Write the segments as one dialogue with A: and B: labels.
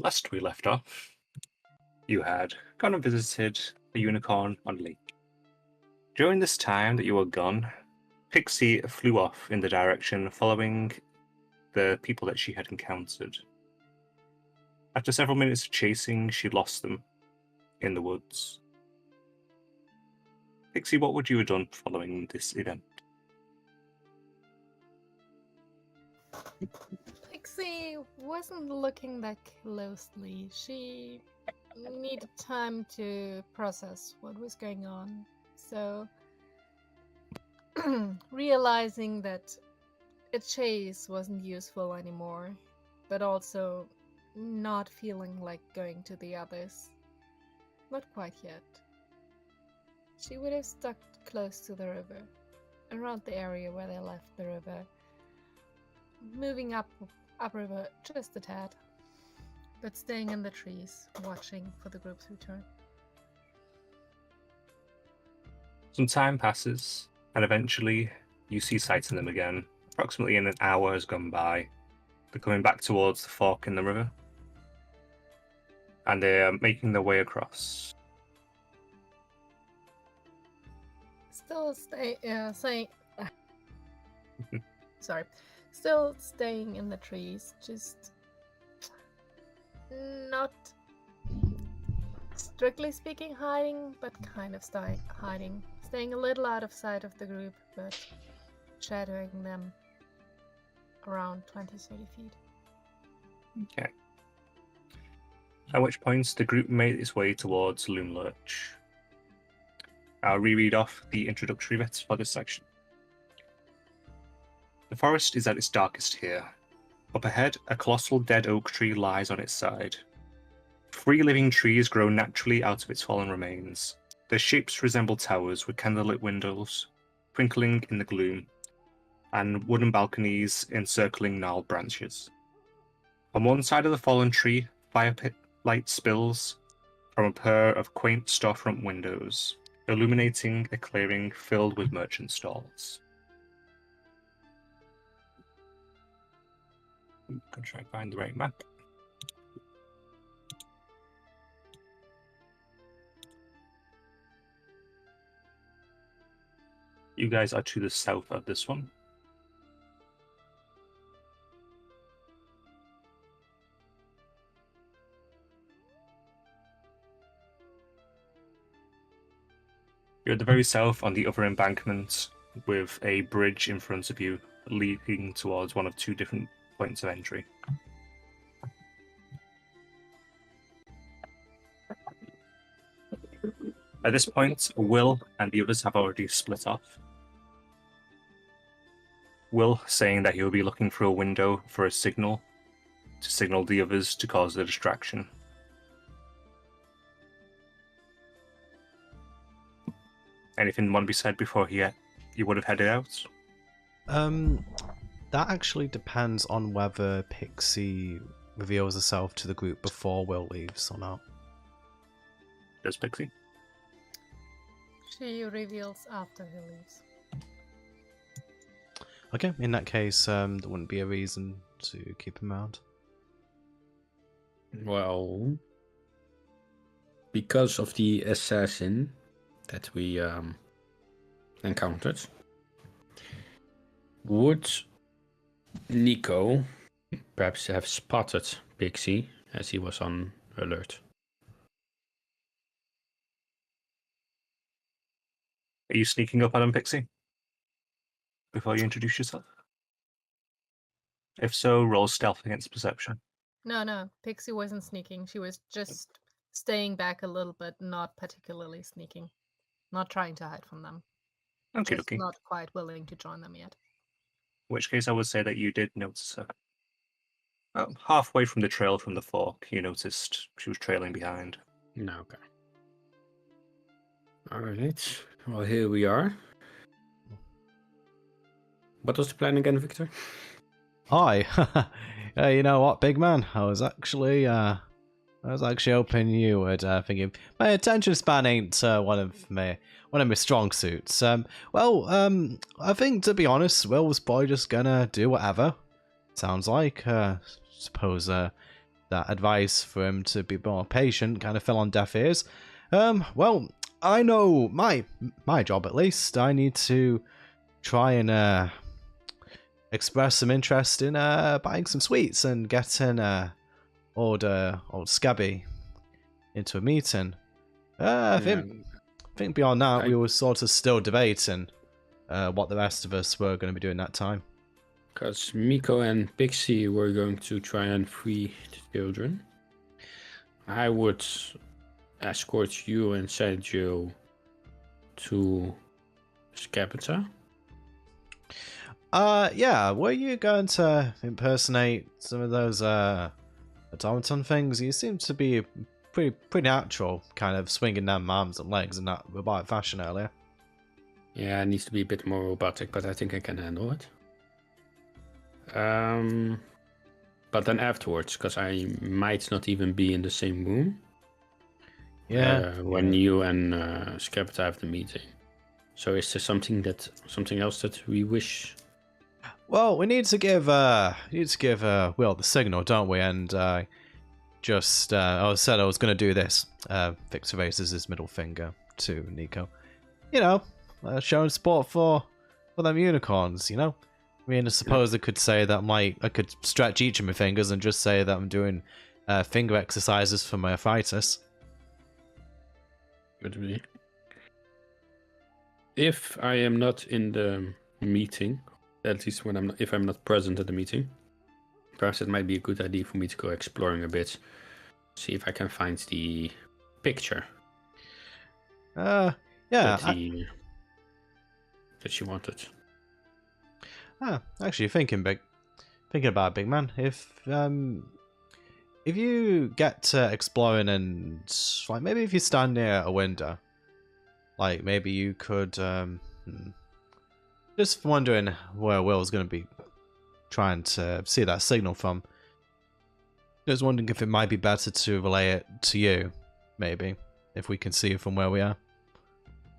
A: Last we left off, you had gone and visited a unicorn on a lake. During this time that you were gone, Pixie flew off in the direction following the people that she had encountered. After several minutes of chasing, she lost them in the woods. Pixie, what would you have done following this event?
B: Pixie wasn't looking that closely. She needed time to process what was going on. So, realizing that a chase wasn't useful anymore, but also not feeling like going to the others. Not quite yet. She would have stuck close to the river, around the area where they left the river, moving upriver just a tad, but staying in the trees, watching for the group's return.
A: Some time passes, and eventually you see sights of them again. Approximately an hour has gone by. They're coming back towards the fork in the river, and they are making their way across.
B: Still Still staying in the trees, just not strictly speaking hiding, but kind of hiding. Staying a little out of sight of the group, but shadowing them around 20-30 feet.
A: Okay. At which point the group made its way towards Loomlurch. I'll reread off the introductory bits for this section. The forest is at its darkest here. Up ahead, a colossal dead oak tree lies on its side. 3 living trees grow naturally out of its fallen remains. Their shapes resemble towers with candlelit windows, twinkling in the gloom, and wooden balconies encircling gnarled branches. On one side of the fallen tree, fire pit light spills from a pair of quaint storefront windows, illuminating a clearing filled with merchant stalls. I'm going to try and find the right map. You guys are to the south of this one. You're at the very south on the other embankment with a bridge in front of you leading towards one of 2 different points of entry. At this point, Will and the others have already split off. Will saying that he will be looking through a window for a signal to signal the others to cause the distraction. Anything want to be said before you would have headed out?
C: That actually depends on whether Pixie reveals herself to the group before Will leaves or not.
A: Does Pixie?
B: She reveals after he leaves.
C: Okay, in that case, there wouldn't be a reason to keep him around.
D: Well, because of the assassin that we encountered, would Nico perhaps have spotted Pixie as he was on alert?
A: Are you sneaking up on him, Pixie? Before you introduce yourself? If so, roll stealth against perception.
B: No, Pixie wasn't sneaking. She was just staying back a little bit, not particularly sneaking. Not trying to hide from them.
A: Okay,
B: Just
A: okay.
B: not quite willing to join them yet.
A: In which case I would say that you did notice her. Halfway from the trail from the fork, you noticed she was trailing behind.
D: No, okay. Alright, well, here we are. What was the plan again, Victor?
C: Hi. You know what, big man? I was actually hoping you would thinking my attention span ain't one of my strong suits. I think, to be honest, Will was probably just gonna do whatever. Sounds like. Suppose that advice for him to be more patient kind of fell on deaf ears. Well, I know my job at least. I need to try and express some interest in buying some sweets and getting old Scabby into a meeting. I think beyond that, we were sort of still debating what the rest of us were going to be doing that time.
D: Because Miko and Pixie were going to try and free the children. I would escort you and Sergio to Scapita.
C: Yeah, were you going to impersonate some of those automaton things? You seem to be pretty natural, kind of swinging them arms and legs in that robotic fashion earlier.
D: Yeah, it needs to be a bit more robotic, but I think I can handle it. But then afterwards, because I might not even be in the same room.
C: Yeah.
D: When you and Scapita have the meeting. So is there something else that we wish?
C: Well, we need to give Will the signal, don't we? And I said I was going to do this. Victor raises his middle finger to Nico. You know, showing support for them unicorns. You know, I mean, I suppose I could say that I could stretch each of my fingers and just say that I'm doing finger exercises for my arthritis.
D: Could be. If I am not in the meeting, at least if I'm not present at the meeting, perhaps it might be a good idea for me to go exploring a bit, see if I can find the picture.
C: Yeah.
D: That she wanted.
C: Actually, thinking about it, big man. If you get to exploring and like maybe if you stand near a window, like maybe you could just wondering where Will's going to be trying to see that signal from. Just wondering if it might be better to relay it to you, maybe, if we can see it from where we are.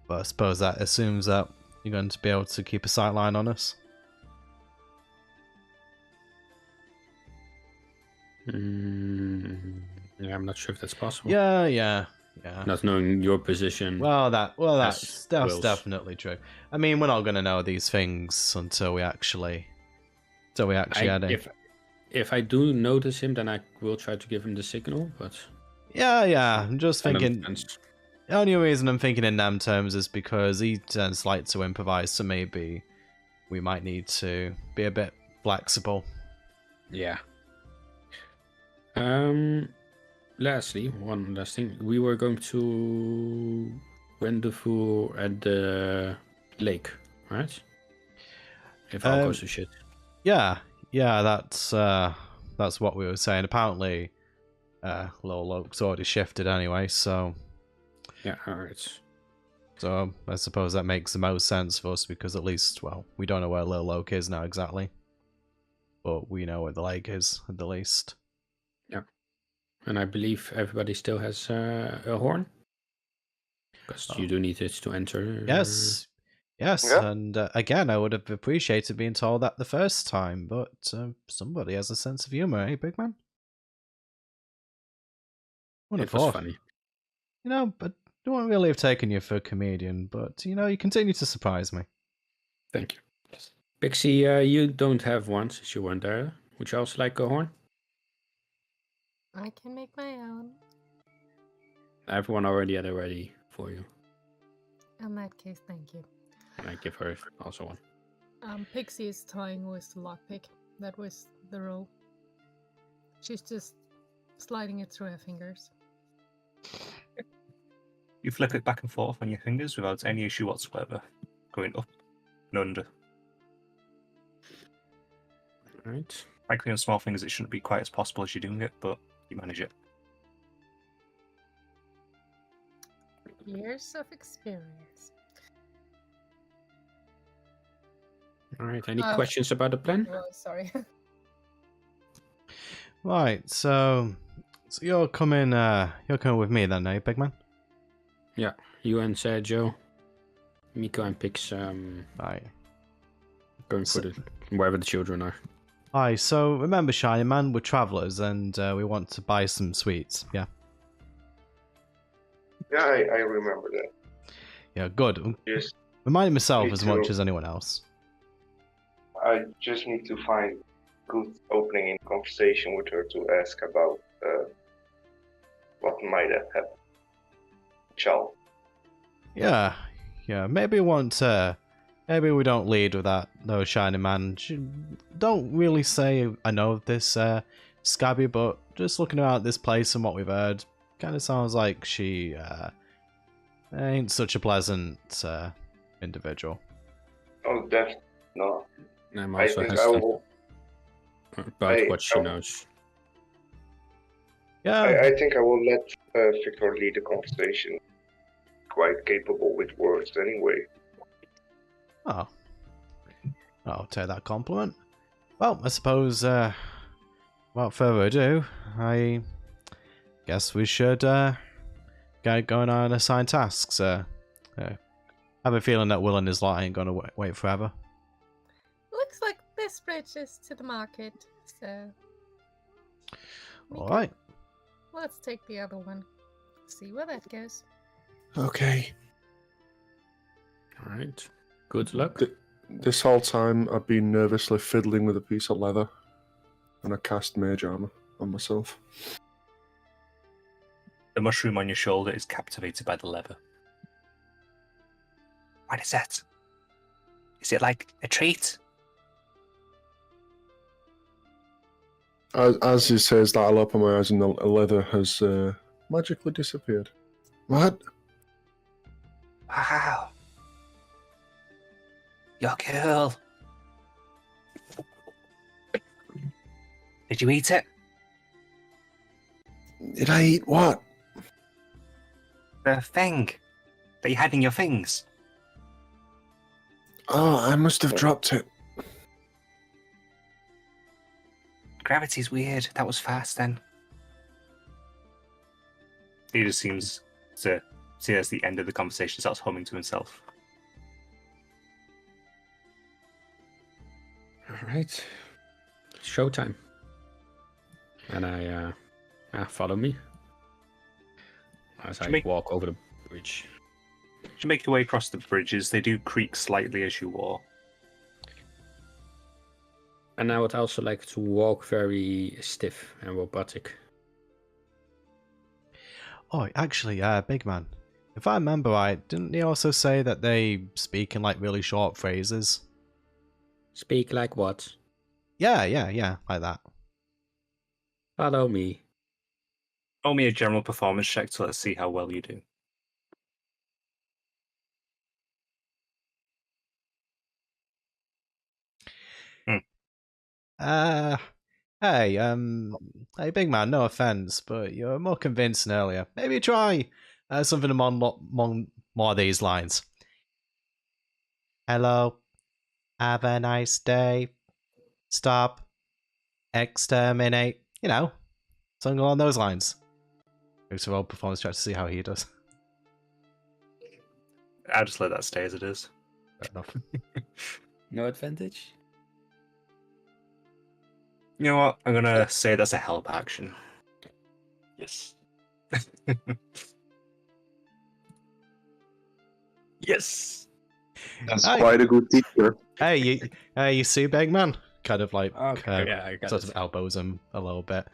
C: But I suppose that assumes that you're going to be able to keep a sight line on us.
D: Yeah, I'm not sure if that's possible.
C: Yeah.
D: Not knowing your position.
C: That's
D: Will's.
C: definitely true. I mean, we're not going to know these things until we actually had it.
D: If I do notice him, then I will try to give him the signal. But
C: yeah. I'm just thinking.
D: Depends.
C: The only reason I'm thinking in them terms is because he tends like to improvise, so maybe we might need to be a bit flexible.
D: Yeah. Lastly, one last thing. We were going to rendezvous at the lake, right? If all goes to shit.
C: Yeah, that's what we were saying. Apparently, Little Oak's already shifted anyway, so...
D: Yeah, alright.
C: So, I suppose that makes the most sense for us, because at least, well, we don't know where Little Oak is now exactly. But we know where the lake is, at the least.
D: Yeah. And I believe everybody still has a horn? Because you do need it to enter.
C: Yes,
E: Yeah.
C: and again, I would have appreciated being told that the first time, but somebody has a sense of humor, eh, big man?
D: It was funny.
C: You know, but I don't really have taken you for a comedian, but, you know, you continue to surprise me.
D: Thank you. Pixie, you don't have one since you weren't there. Would you also like a horn?
B: I can make my own.
D: I have one already at ready for you.
B: In that case, thank you.
D: And I give her also one.
B: Pixie is toying with the lockpick. That was the rule. She's just sliding it through her fingers.
A: You flip it back and forth on your fingers without any issue whatsoever, going up and under.
D: Alright.
A: Frankly, on small fingers, it shouldn't be quite as possible as you're doing it, but you manage it.
B: Years of experience.
D: Alright, any questions about the plan?
B: Oh, sorry.
C: Right, so you're coming with me then, eh, big man?
D: Yeah, you and Sergio, Miko and Pix,
C: Right.
D: going for wherever the children are.
C: Aye, so remember, Shiny Man, we're travellers and we want to buy some sweets, yeah?
E: Yeah, I remember that.
C: Yeah, good.
E: Just
C: Reminding myself
E: need
C: as much
E: to-
C: as anyone else.
E: I just need to find good opening in conversation with her to ask about what might have happened. Ciao.
C: Yeah, maybe maybe we don't lead with that, though, Shiny Man. Don't really say I know of this Scabby, but just looking at this place and what we've heard, kind of sounds like she ain't such a pleasant individual.
E: Oh, definitely not.
D: I'm
E: I
D: also
E: think I
D: hesitant
E: will.
D: about
E: I-
D: what she
E: I-
D: knows.
C: Yeah,
E: I think I will let Victor lead the conversation. Quite capable with words, anyway.
C: oh, I'll take that compliment. Well, I suppose, without further ado, I guess we should get going on assigned tasks. I have a feeling that Will and his lot ain't gonna wait forever.
B: Looks like this bridge is to the market, so. Mika,
C: Alright.
B: let's take the other one. See where that goes.
F: Okay.
D: All right. Good luck.
F: This whole time, I've been nervously fiddling with a piece of leather, and I cast Mage Armor on myself.
A: The mushroom on your shoulder is captivated by the leather. What is that? Is it like a treat?
F: As he says that, I'll open my eyes, and the leather has magically disappeared. What?
A: Wow. You're cool. Did you eat it?
F: Did I eat what?
A: The thing that you had in your things.
F: Oh, I must have dropped it.
A: Gravity's weird. That was fast then. He just seems to see as the end of the conversation starts humming to himself.
D: All right. Showtime. And I follow me as I walk over the bridge.
A: As you make your way across the bridges, they do creak slightly as you walk.
D: And I would also like to walk very stiff and robotic.
C: Oh, actually, big man. If I remember right, didn't he also say that they speak in like really short phrases?
D: Speak like what?
C: Yeah, like that.
D: Follow me.
A: Roll me a general performance check to let's see how well you do.
C: Hey, hey, big man, no offense, but you're more convincing earlier. Maybe try something along more of these lines. Hello, have a nice day. Stop, exterminate. You know, something along those lines. It's a roll performance check to see how he does.
A: I'll just let that stay as it is.
C: Fair enough.
D: No advantage?
A: You know what? I'm gonna say that's a help action. Yes. Yes.
F: That's
C: Aye.
F: quite a good teacher.
C: Hey, you see, big man? Kind of like
D: Okay, yeah, I got
C: sort
D: it.
C: of elbows him a little bit.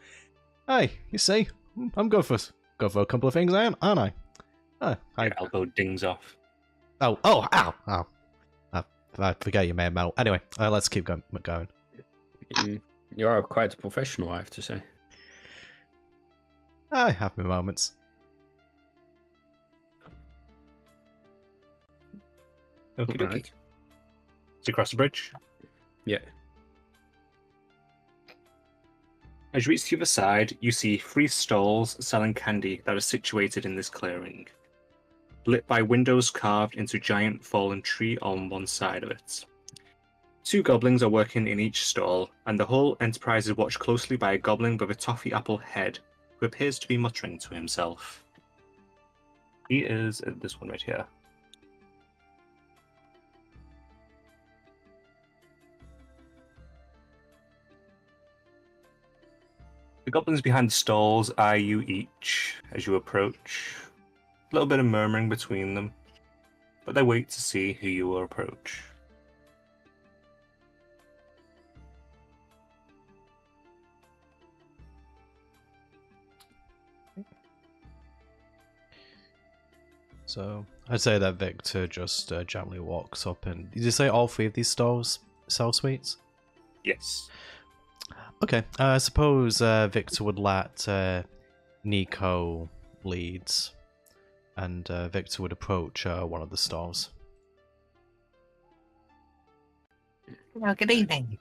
C: Hey, you see, I'm good for a couple of things, aren't I? Oh,
A: Your elbow dings off.
C: ow. I forget you made melt. Anyway, let's keep going.
D: You are quite a professional, I have to say.
C: I have my moments.
A: Okay, okay.
D: Alright.
A: To cross the bridge.
D: Yeah.
A: As you reach the other side, you see 3 stalls selling candy that are situated in this clearing, lit by windows carved into giant fallen tree on one side of it. 2 goblins are working in each stall, and the whole enterprise is watched closely by a goblin with a toffee apple head, who appears to be muttering to himself. He is this one right here. The goblins behind the stalls eye you each as you approach. A little bit of murmuring between them, but they wait to see who you will approach.
C: So I'd say that Victor just gently walks up and... Did you say all three of these stalls sell sweets?
A: Yes.
C: Okay, I suppose Victor would let Nico lead, and Victor would approach one of the stalls.
A: Well, good evening.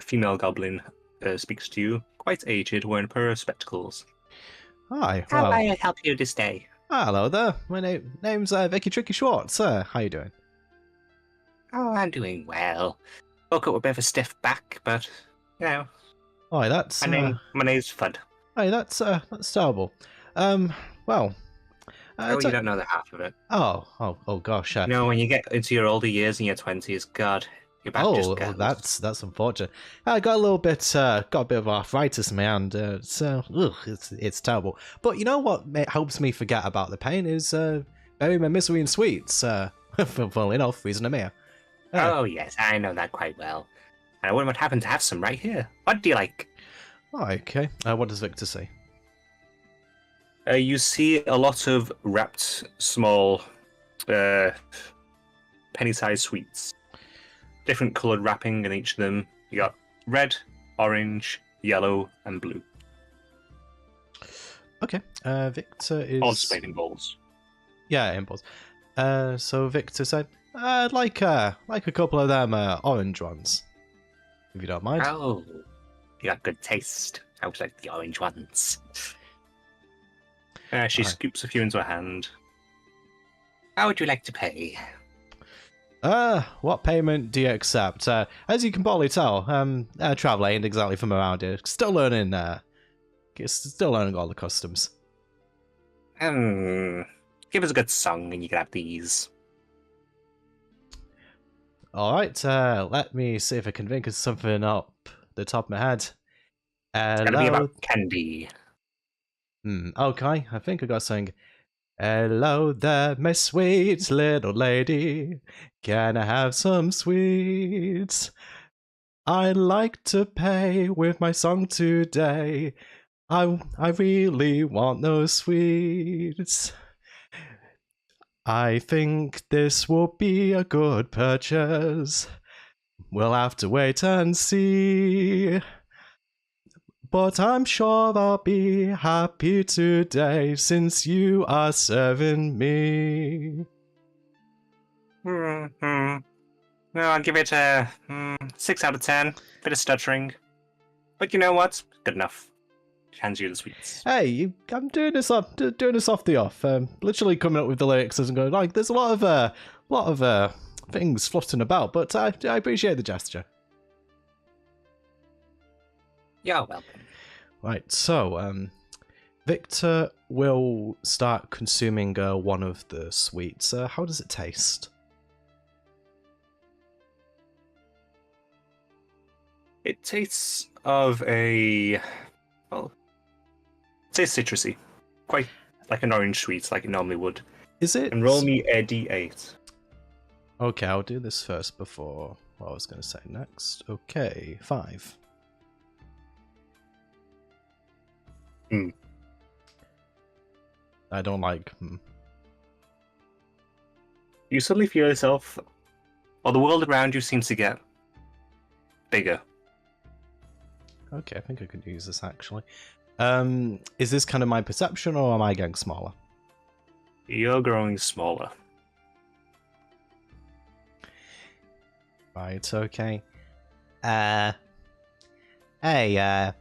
A: A female goblin speaks to you, quite aged, wearing a pair of spectacles.
C: Hi.
A: How
C: well,
A: may I help you this day?
C: hello there. My name's Vicky Tricky Schwartz. How you doing?
A: Oh, I'm doing well. Woke up with a bit of a stiff back, but, you know,
C: Hi, that's
A: my name's Fudd.
C: Hey, that's terrible. Well.
A: Oh, you don't know the half of it.
C: Oh gosh.
A: You know, when you get into your older years in your 20s, God, your back just goes.
C: That's unfortunate. I got a little bit, got a bit of arthritis in my hand, so it's terrible. But you know what helps me forget about the pain is burying my misery in sweets. Funnily enough, reason I'm here.
A: Oh yes, I know that quite well. And I wouldn't happen to have some right here. What do you like?
C: Oh, okay. What does Victor say?
A: You see a lot of wrapped, small, penny-sized sweets. Different coloured wrapping in each of them. You got red, orange, yellow, and blue.
C: Okay. Victor is...
A: All displayed in bowls.
C: Yeah, in balls. So Victor said, I'd like a couple of them orange ones, if you don't mind.
A: Oh, you got good taste. I would like the orange ones. She scoops a few into her hand. How would you like to pay?
C: What payment do you accept? As you can probably tell, traveller ain't exactly from around here. Still learning all the customs.
A: Give us a good song and you can have these.
C: Alright, let me see if I can think of something up the top of my head.
A: It's gotta be about candy.
C: Okay, I think I got something. Hello there, my sweet little lady. Can I have some sweets? I'd like to pay with my song today. I really want those sweets. I think this will be a good purchase. We'll have to wait and see. But I'm sure I'll be happy today since you are serving me.
A: No, I'll give it a 6 out of 10. Bit of stuttering. But you know what? Good enough. She hands you the sweets.
C: Hey, I'm doing this off the off. Literally coming up with the lyrics and going like, there's a lot of things floating about, but I appreciate the gesture.
A: You're welcome.
C: Right, so Victor will start consuming one of the sweets. How does it taste?
A: It tastes of a... well, it tastes citrusy. Quite like an orange sweet, like it normally would.
C: Is it?
A: And roll me a d8.
C: Okay, I'll do this first before what I was going to say next. Okay, 5. I don't like...
A: You suddenly feel yourself, or the world around you seems to get bigger.
C: Okay, I think I could use this actually. Is this kind of my perception, or am I getting smaller?
A: You're growing smaller.
C: Right, okay. Hey,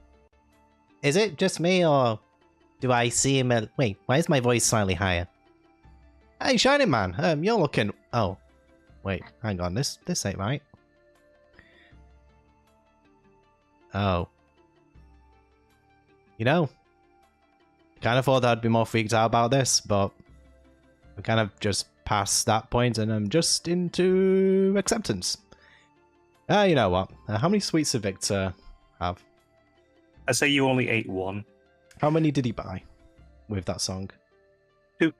C: is it just me, or do I see him at... Wait, why is my voice slightly higher? Hey, Shining Man, you're looking... Oh, wait, hang on, this ain't right. Oh. You know, kind of thought I'd be more freaked out about this, but we're kind of just past that point, and I'm just into acceptance. You know what? How many sweets did Victor have?
A: I say you only ate one.
C: How many did he buy with that song?
A: 2.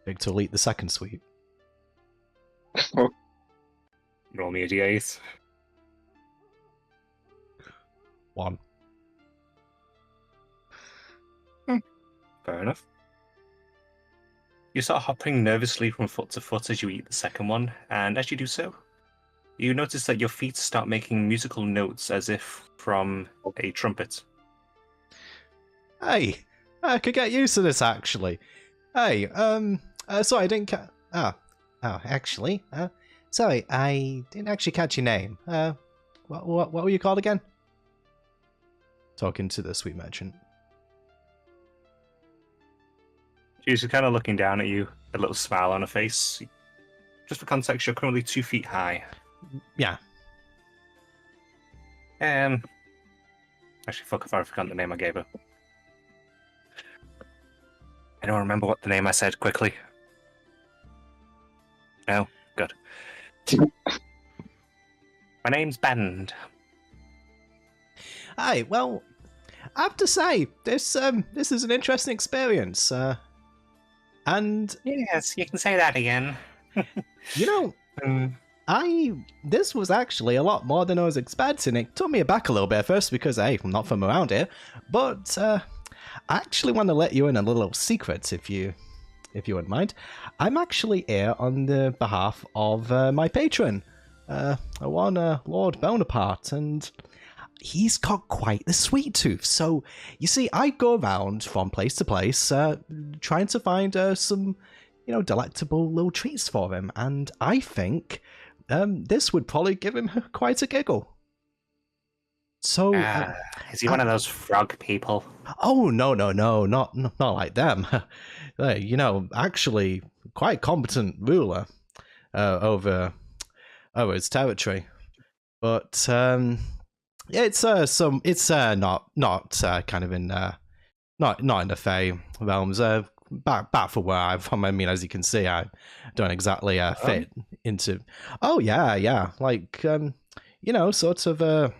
C: Victor will eat the second sweet.
A: Roll me a d8.
C: 1.
A: Fair enough. You start hopping nervously from foot to foot as you eat the second one, and as you do so, you notice that your feet start making musical notes as if from a trumpet.
C: Hey, I could get used to this actually. Hey, sorry, I didn't actually, sorry, I didn't actually catch your name. What were you called again? Talking to the sweet merchant.
A: She's kind of looking down at you, a little smile on her face. Just for context, you're currently 2 feet high.
C: Yeah.
A: Actually, fuck if I forgot the name I gave her. I don't remember what the name I said quickly. No? Good. My name's Band.
C: Hey, well, I have to say, this is an interesting experience. And
A: Yes, you can say that again.
C: you know, this was actually a lot more than I was expecting. It took me aback a little bit at first because hey, I'm not from around here. But I actually want to let you in a little secret, if you wouldn't mind. I'm actually here on the behalf of my patron, Lord Bonaparte, and he's got quite the sweet tooth. So, you see, I go around from place to place trying to find some, delectable little treats for him. And I think this would probably give him quite a giggle. So,
A: is he one of those frog people?
C: oh, no, not like them. Actually, quite competent ruler over his territory. But it's not kind of in not in the Fey realms. Back for where I'm from. I mean, as you can see, I don't exactly fit into. Oh yeah, like sort of the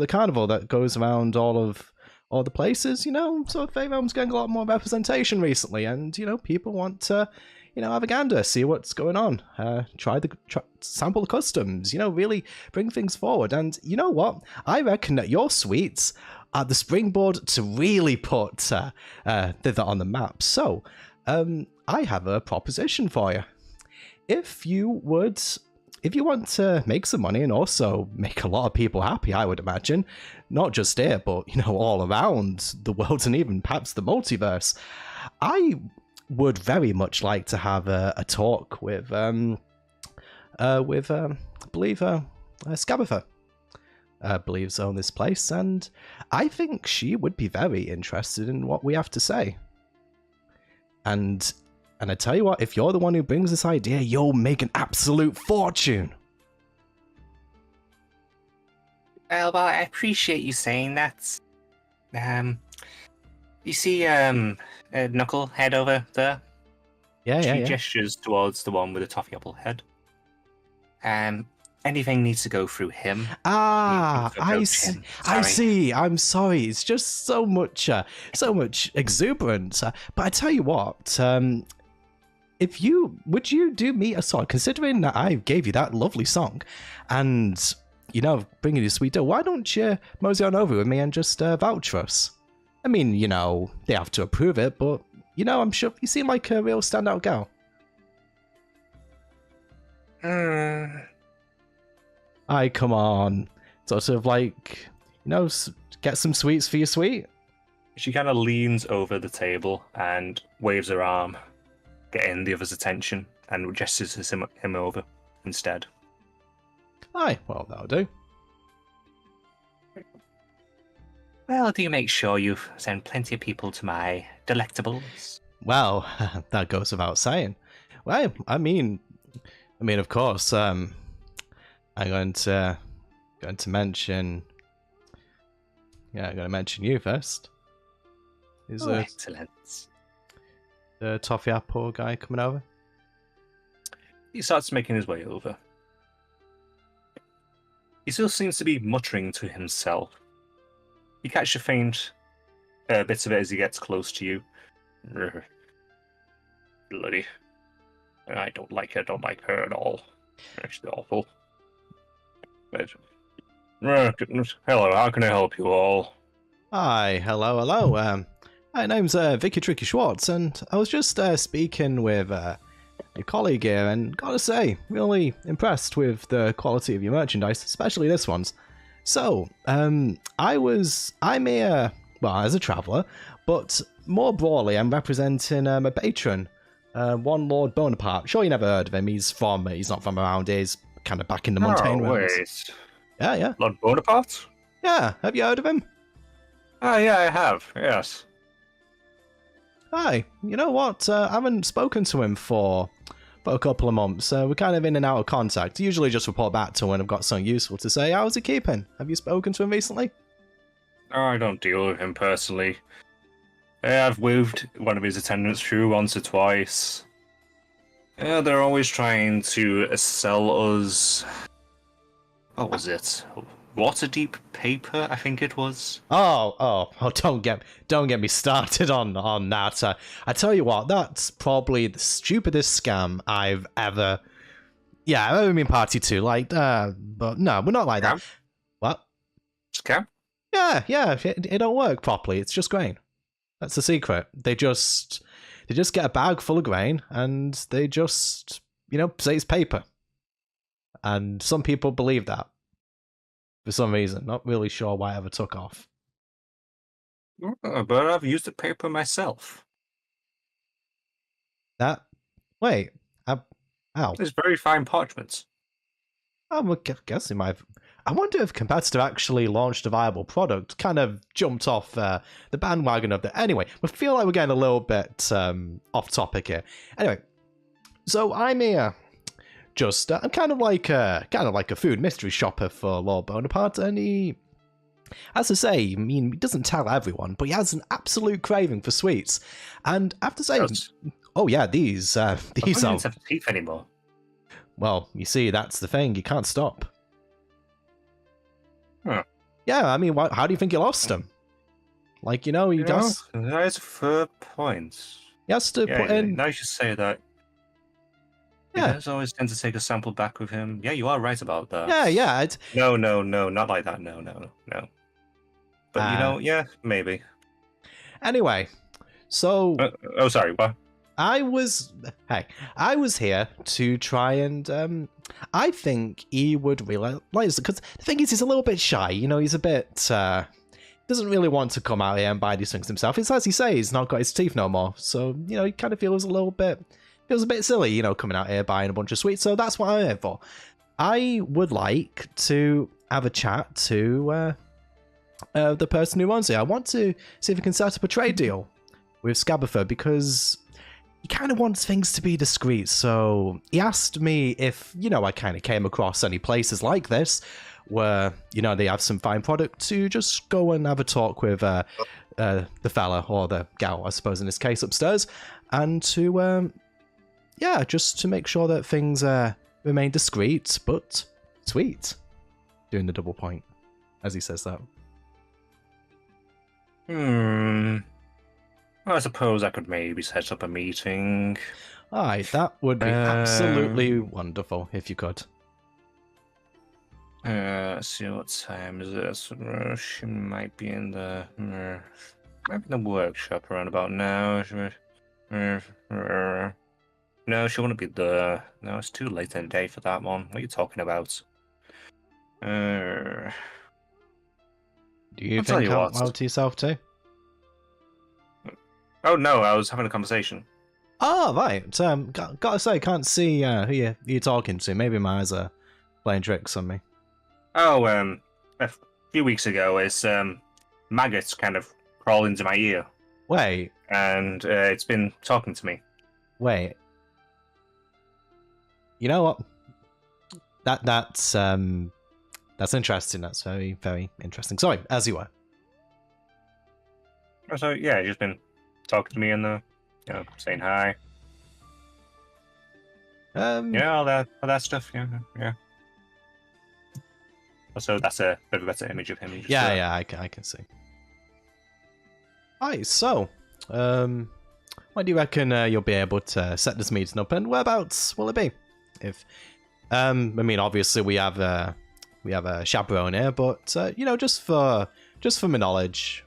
C: carnival that goes around all the places. Sort of Fey realms getting a lot more representation recently, and people want to have a gander, see what's going on, sample the customs, really bring things forward. And you know what? I reckon that your sweets are the springboard to really put thither on the map. So, I have a proposition for you. If you want to make some money and also make a lot of people happy, I would imagine, not just here, but all around the world and even perhaps the multiverse, I would very much like to have a talk with I believe Scabatha believes own this place, and I think she would be very interested in what we have to say. And I tell you what, if you're the one who brings this idea, you'll make an absolute fortune.
A: Well, I appreciate you saying that. You see, Knucklehead over there? She gestures towards the one with the toffee apple head. Anything needs to go through him.
C: I see. I'm sorry. It's just so much exuberance. But I tell you what, would you do me a solid, considering that I gave you that lovely song, and bringing you sweet dough, why don't you mosey on over with me and just vouch for us? I mean, they have to approve it, but I'm sure you seem like a real standout gal. Aye, come on. Sort of like, get some sweets for your sweet.
A: She kind of leans over the table and waves her arm, getting the other's attention, and gestures him over instead.
C: Aye, well, that'll do.
A: Well, do you make sure you send plenty of people to my delectables?
C: Well, that goes without saying. Well, I mean, of course, I'm going to mention. Yeah, I'm going to mention you first. Is
A: excellent.
C: The toffee apple guy coming over?
A: He starts making his way over. He still seems to be muttering to himself. You catch the faint bits of it as he gets close to you. Bloody. I don't like her. Don't like her at all. She's awful. But, hello, how can I help you all?
C: Hi, hello. My name's Vicky Tricky Schwartz, and I was just speaking with a colleague here, and gotta say, really impressed with the quality of your merchandise, especially this one's. So, I'm here, well, as a traveller, but more broadly, I'm representing a patron, one Lord Bonaparte. Sure, you never heard of him. He's not from around here. He's kind of back in the Montaigne realms.
A: Wait.
C: Yeah.
A: Lord Bonaparte?
C: Yeah, have you heard of him?
A: Ah, yeah, I have, yes.
C: Hi, you know what? I haven't spoken to him for a couple of months. We're kind of in and out of contact. Usually just report back to him when I've got something useful to say. How's he keeping? Have you spoken to him recently?
A: Oh, I don't deal with him personally. I've waved one of his attendants through once or twice. They're always trying to sell us... What was it? Waterdeep paper, I think it was.
C: Oh! Don't get me started on that. I tell you what, that's probably the stupidest scam I've ever been party to. Like, but no, we're not like that. What?
A: Scam?
C: Yeah, it don't work properly. It's just grain. That's the secret. They just get a bag full of grain and they just, say it's paper. And some people believe that. For some reason, not really sure why it ever took off.
A: But I've used the paper myself.
C: Wait, how?
A: It's very fine parchment.
C: I guess it might have... I wonder if Competitor actually launched a viable product, kind of jumped off the bandwagon of the... Anyway, we feel like we're getting a little bit off topic here. Anyway, so I'm here... I'm kind of like a food mystery shopper for Lord Bonaparte, and he, as I say, he doesn't tell everyone, but he has an absolute craving for sweets. And I have to say, oh yeah, these are...
A: don't have teeth anymore.
C: Well, you see, that's the thing. You can't stop.
A: Huh.
C: Yeah, I mean, how do you think he lost them? Like, he does...
A: That's a fair point.
C: He has to put in...
A: Now you should say that.
C: Yeah.
A: He does always tend to take a sample back with him. Yeah, you are right about that.
C: Yeah.
A: No, not like that. No. But, yeah, maybe.
C: Anyway, so...
A: sorry, what?
C: I was here to try and, I think he would really like this, because the thing is, he's a little bit shy, he's a bit, doesn't really want to come out here and buy these things himself. It's as he says, he's not got his teeth no more, so, he kind of feels a bit silly, coming out here buying a bunch of sweets, so that's what I'm here for. I would like to have a chat to, the person who owns it. I want to see if we can set up a trade deal with Scabifer, because... he kind of wants things to be discreet, so he asked me if, I kind of came across any places like this where, they have some fine product to just go and have a talk with the fella, or the gal, I suppose in this case, upstairs, and to, just to make sure that things remain discreet, but sweet. Doing the double point, as he says that.
A: I suppose I could maybe set up a meeting.
C: Aye, that would be absolutely wonderful if you could.
A: Let's see, what time is this? She might be in the workshop around about now. No, she wouldn't be there. No, it's too late in the day for that one. What are you talking about?
C: Do you think out loud to yourself too?
A: Oh no, I was having a conversation.
C: Oh, right. Gotta say, can't see who you're talking to. Maybe my eyes are playing tricks on me.
A: Oh, a few weeks ago, it's maggots kind of crawled into my ear.
C: Wait.
A: And it's been talking to me.
C: Wait. You know what? That's interesting. That's very, very interesting. Sorry, as you were.
A: So yeah, just been talking to me and saying hi. All that stuff. Yeah. So that's a bit of a better image of him.
C: Yeah, I can see. Right, so, when do you reckon you'll be able to set this meeting up, and whereabouts will it be? If, I mean, obviously we have a chaperone here, but you know, just for my knowledge.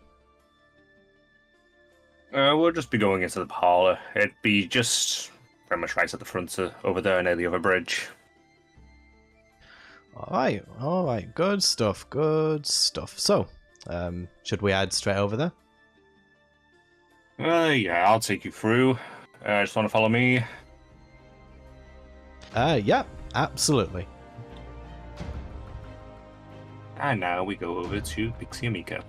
A: We'll just be going into the parlor. It'd be just pretty much right at the front over there near the other bridge.
C: All right, good stuff. So, should we head straight over there?
A: Yeah, I'll take you through. Just want to follow me?
C: Yeah, absolutely.
A: And now we go over to Pixie and Mika.